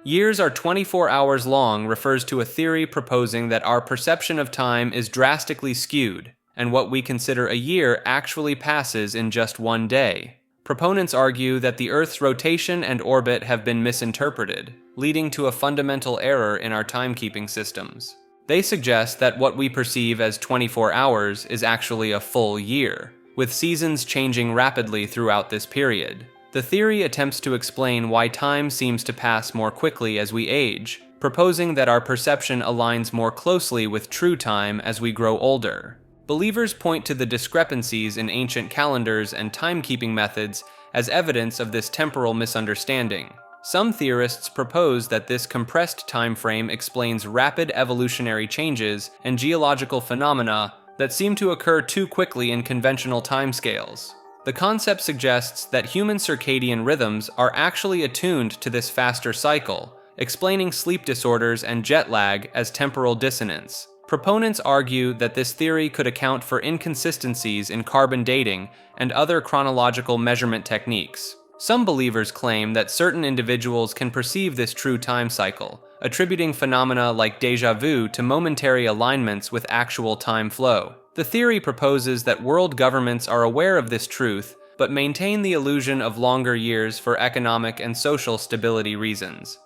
Years are 24 hours long refers to a theory proposing that our perception of time is drastically skewed, and what we consider a year actually passes in just one day. Proponents argue that the Earth's rotation and orbit have been misinterpreted, leading to a fundamental error in our timekeeping systems. They suggest that what we perceive as 24 hours is actually a full year, with seasons changing rapidly throughout this period. The theory attempts to explain why time seems to pass more quickly as we age, proposing that our perception aligns more closely with true time as we grow older. Believers point to the discrepancies in ancient calendars and timekeeping methods as evidence of this temporal misunderstanding. Some theorists propose that this compressed time frame explains rapid evolutionary changes and geological phenomena that seem to occur too quickly in conventional timescales. The concept suggests that human circadian rhythms are actually attuned to this faster cycle, explaining sleep disorders and jet lag as temporal dissonance. Proponents argue that this theory could account for inconsistencies in carbon dating and other chronological measurement techniques. Some believers claim that certain individuals can perceive this true time cycle, attributing phenomena like déjà vu to momentary alignments with actual time flow. The theory proposes that world governments are aware of this truth, but maintain the illusion of longer years for economic and social stability reasons.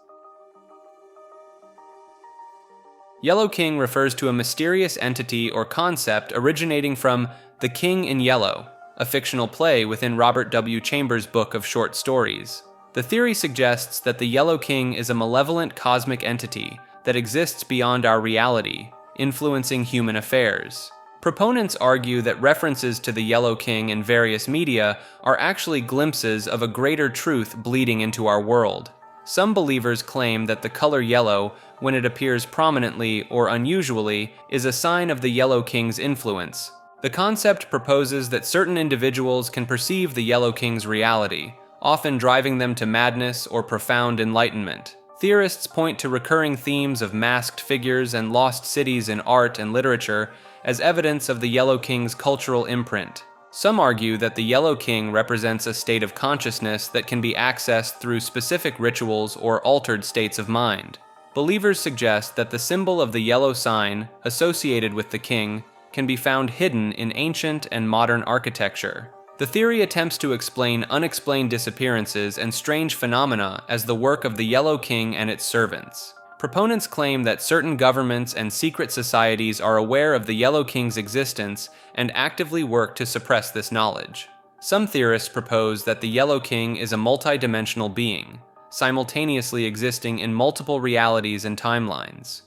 Yellow King refers to a mysterious entity or concept originating from The King in Yellow, a fictional play within Robert W. Chambers' book of short stories. The theory suggests that the Yellow King is a malevolent cosmic entity that exists beyond our reality, influencing human affairs. Proponents argue that references to the Yellow King in various media are actually glimpses of a greater truth bleeding into our world. Some believers claim that the color yellow, when it appears prominently or unusually, is a sign of the Yellow King's influence. The concept proposes that certain individuals can perceive the Yellow King's reality, often driving them to madness or profound enlightenment. Theorists point to recurring themes of masked figures and lost cities in art and literature as evidence of the Yellow King's cultural imprint. Some argue that the Yellow King represents a state of consciousness that can be accessed through specific rituals or altered states of mind. Believers suggest that the symbol of the yellow sign, associated with the king, can be found hidden in ancient and modern architecture. The theory attempts to explain unexplained disappearances and strange phenomena as the work of the Yellow King and its servants. Proponents claim that certain governments and secret societies are aware of the Yellow King's existence and actively work to suppress this knowledge. Some theorists propose that the Yellow King is a multidimensional being, simultaneously existing in multiple realities and timelines.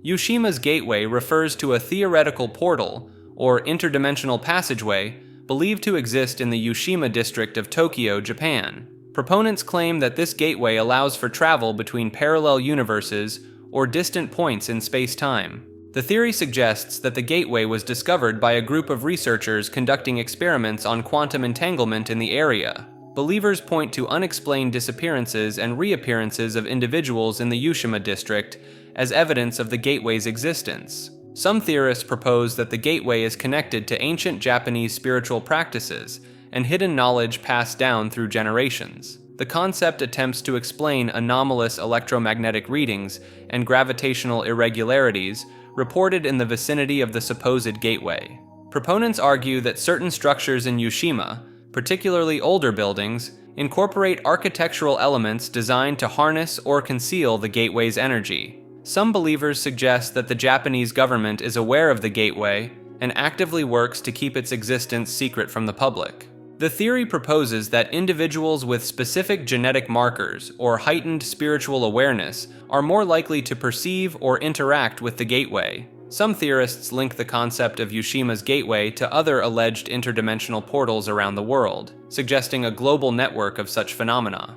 Yushima's Gateway refers to a theoretical portal, or interdimensional passageway, believed to exist in the Yushima district of Tokyo, Japan. Proponents claim that this gateway allows for travel between parallel universes or distant points in space-time. The theory suggests that the gateway was discovered by a group of researchers conducting experiments on quantum entanglement in the area. Believers point to unexplained disappearances and reappearances of individuals in the Yushima district as evidence of the gateway's existence. Some theorists propose that the gateway is connected to ancient Japanese spiritual practices and hidden knowledge passed down through generations. The concept attempts to explain anomalous electromagnetic readings and gravitational irregularities reported in the vicinity of the supposed gateway. Proponents argue that certain structures in Yushima, particularly older buildings, incorporate architectural elements designed to harness or conceal the gateway's energy. Some believers suggest that the Japanese government is aware of the gateway and actively works to keep its existence secret from the public. The theory proposes that individuals with specific genetic markers or heightened spiritual awareness are more likely to perceive or interact with the gateway. Some theorists link the concept of Yushima's Gateway to other alleged interdimensional portals around the world, suggesting a global network of such phenomena.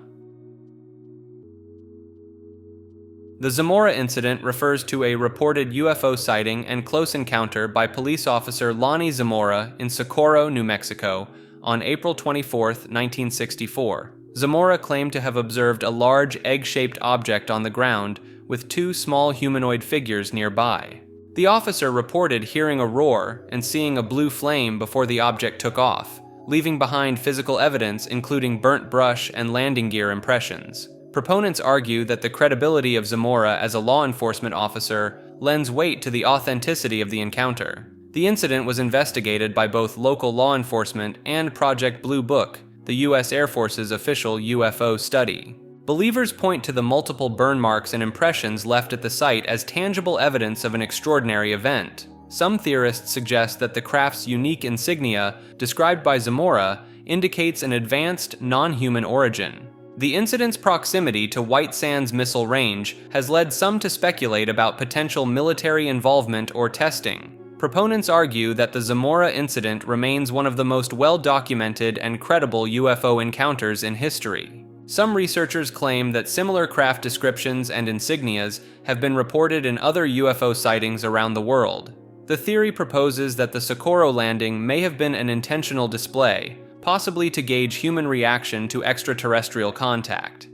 The Zamora Incident refers to a reported UFO sighting and close encounter by police officer Lonnie Zamora in Socorro, New Mexico, on April 24, 1964. Zamora claimed to have observed a large egg-shaped object on the ground with two small humanoid figures nearby. The officer reported hearing a roar and seeing a blue flame before the object took off, leaving behind physical evidence including burnt brush and landing gear impressions. Proponents argue that the credibility of Zamora as a law enforcement officer lends weight to the authenticity of the encounter. The incident was investigated by both local law enforcement and Project Blue Book, the U.S. Air Force's official UFO study. Believers point to the multiple burn marks and impressions left at the site as tangible evidence of an extraordinary event. Some theorists suggest that the craft's unique insignia, described by Zamora, indicates an advanced, non-human origin. The incident's proximity to White Sands missile range has led some to speculate about potential military involvement or testing. Proponents argue that the Zamora incident remains one of the most well-documented and credible UFO encounters in history. Some researchers claim that similar craft descriptions and insignias have been reported in other UFO sightings around the world. The theory proposes that the Socorro landing may have been an intentional display, possibly to gauge human reaction to extraterrestrial contact.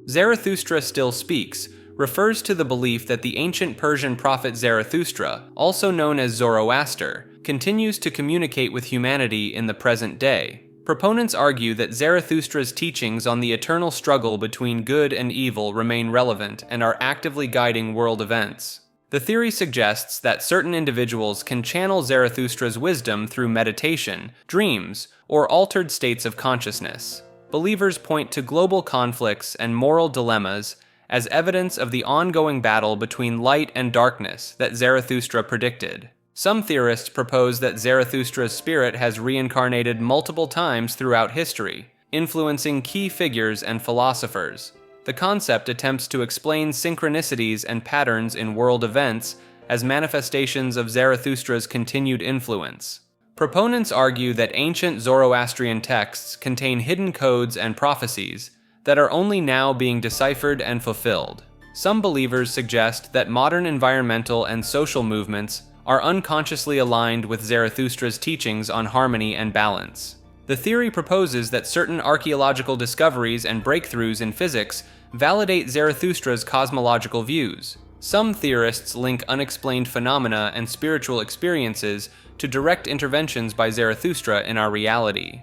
Zarathustra Still Speaks refers to the belief that the ancient Persian prophet Zarathustra, also known as Zoroaster, continues to communicate with humanity in the present day. Proponents argue that Zarathustra's teachings on the eternal struggle between good and evil remain relevant and are actively guiding world events. The theory suggests that certain individuals can channel Zarathustra's wisdom through meditation, dreams, or altered states of consciousness. Believers point to global conflicts and moral dilemmas as evidence of the ongoing battle between light and darkness that Zarathustra predicted. Some theorists propose that Zarathustra's spirit has reincarnated multiple times throughout history, influencing key figures and philosophers. The concept attempts to explain synchronicities and patterns in world events as manifestations of Zarathustra's continued influence. Proponents argue that ancient Zoroastrian texts contain hidden codes and prophecies that are only now being deciphered and fulfilled. Some believers suggest that modern environmental and social movements are unconsciously aligned with Zarathustra's teachings on harmony and balance. The theory proposes that certain archaeological discoveries and breakthroughs in physics validate Zarathustra's cosmological views. Some theorists link unexplained phenomena and spiritual experiences to direct interventions by Zarathustra in our reality.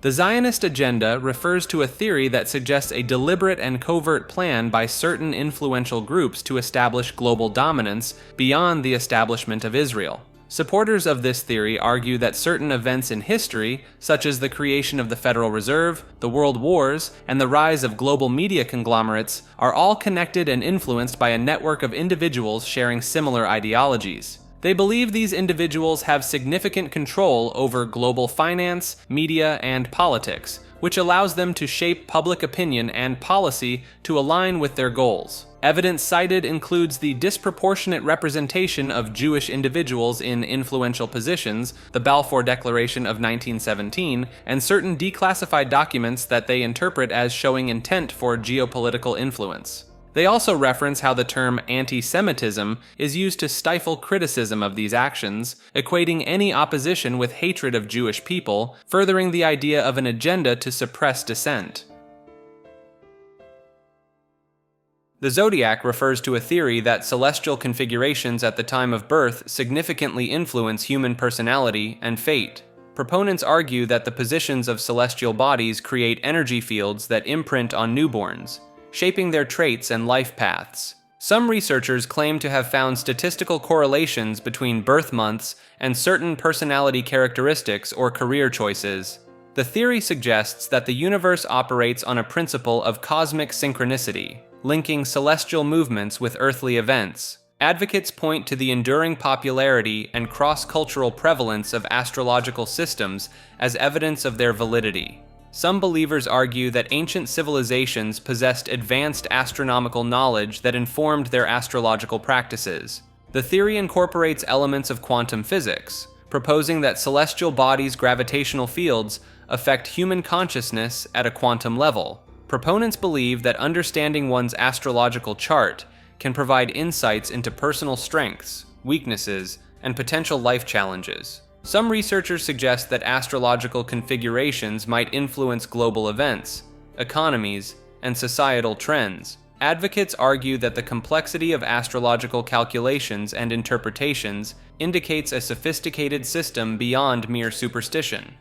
The Zionist Agenda refers to a theory that suggests a deliberate and covert plan by certain influential groups to establish global dominance beyond the establishment of Israel. Supporters of this theory argue that certain events in history, such as the creation of the Federal Reserve, the World Wars, and the rise of global media conglomerates, are all connected and influenced by a network of individuals sharing similar ideologies. They believe these individuals have significant control over global finance, media, and politics, which allows them to shape public opinion and policy to align with their goals. Evidence cited includes the disproportionate representation of Jewish individuals in influential positions, the Balfour Declaration of 1917, and certain declassified documents that they interpret as showing intent for geopolitical influence. They also reference how the term anti-Semitism is used to stifle criticism of these actions, equating any opposition with hatred of Jewish people, furthering the idea of an agenda to suppress dissent. The Zodiac refers to a theory that celestial configurations at the time of birth significantly influence human personality and fate. Proponents argue that the positions of celestial bodies create energy fields that imprint on newborns, shaping their traits and life paths. Some researchers claim to have found statistical correlations between birth months and certain personality characteristics or career choices. The theory suggests that the universe operates on a principle of cosmic synchronicity, linking celestial movements with earthly events. Advocates point to the enduring popularity and cross-cultural prevalence of astrological systems as evidence of their validity. Some believers argue that ancient civilizations possessed advanced astronomical knowledge that informed their astrological practices. The theory incorporates elements of quantum physics, proposing that celestial bodies' gravitational fields affect human consciousness at a quantum level. Proponents believe that understanding one's astrological chart can provide insights into personal strengths, weaknesses, and potential life challenges. Some researchers suggest that astrological configurations might influence global events, economies, and societal trends. Advocates argue that the complexity of astrological calculations and interpretations indicates a sophisticated system beyond mere superstition.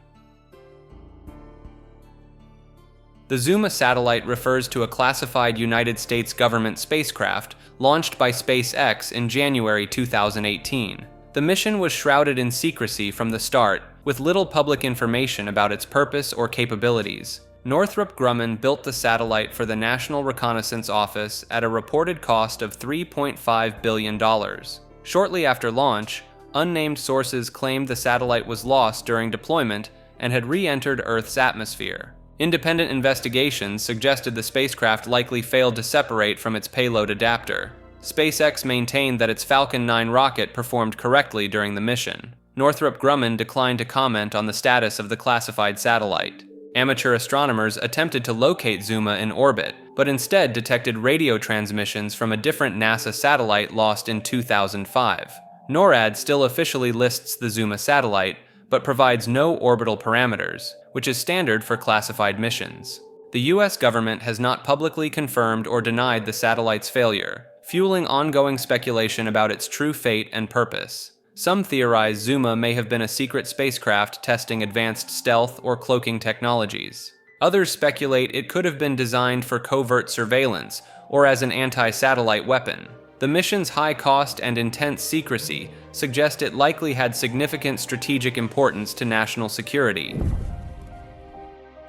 The Zuma satellite refers to a classified United States government spacecraft launched by SpaceX in January 2018. The mission was shrouded in secrecy from the start, with little public information about its purpose or capabilities. Northrop Grumman built the satellite for the National Reconnaissance Office at a reported cost of $3.5 billion. Shortly after launch, unnamed sources claimed the satellite was lost during deployment and had re-entered Earth's atmosphere. Independent investigations suggested the spacecraft likely failed to separate from its payload adapter. SpaceX maintained that its Falcon 9 rocket performed correctly during the mission. Northrop Grumman declined to comment on the status of the classified satellite. Amateur astronomers attempted to locate Zuma in orbit, but instead detected radio transmissions from a different NASA satellite lost in 2005. NORAD still officially lists the Zuma satellite, but provides no orbital parameters, which is standard for classified missions. The US government has not publicly confirmed or denied the satellite's failure, fueling ongoing speculation about its true fate and purpose. Some theorize Zuma may have been a secret spacecraft testing advanced stealth or cloaking technologies. Others speculate it could have been designed for covert surveillance or as an anti-satellite weapon. The mission's high cost and intense secrecy suggest it likely had significant strategic importance to national security.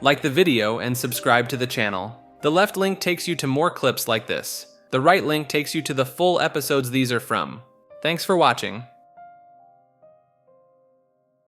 Like the video and subscribe to the channel. The left link takes you to more clips like this. The right link takes you to the full episodes these are from. Thanks for watching.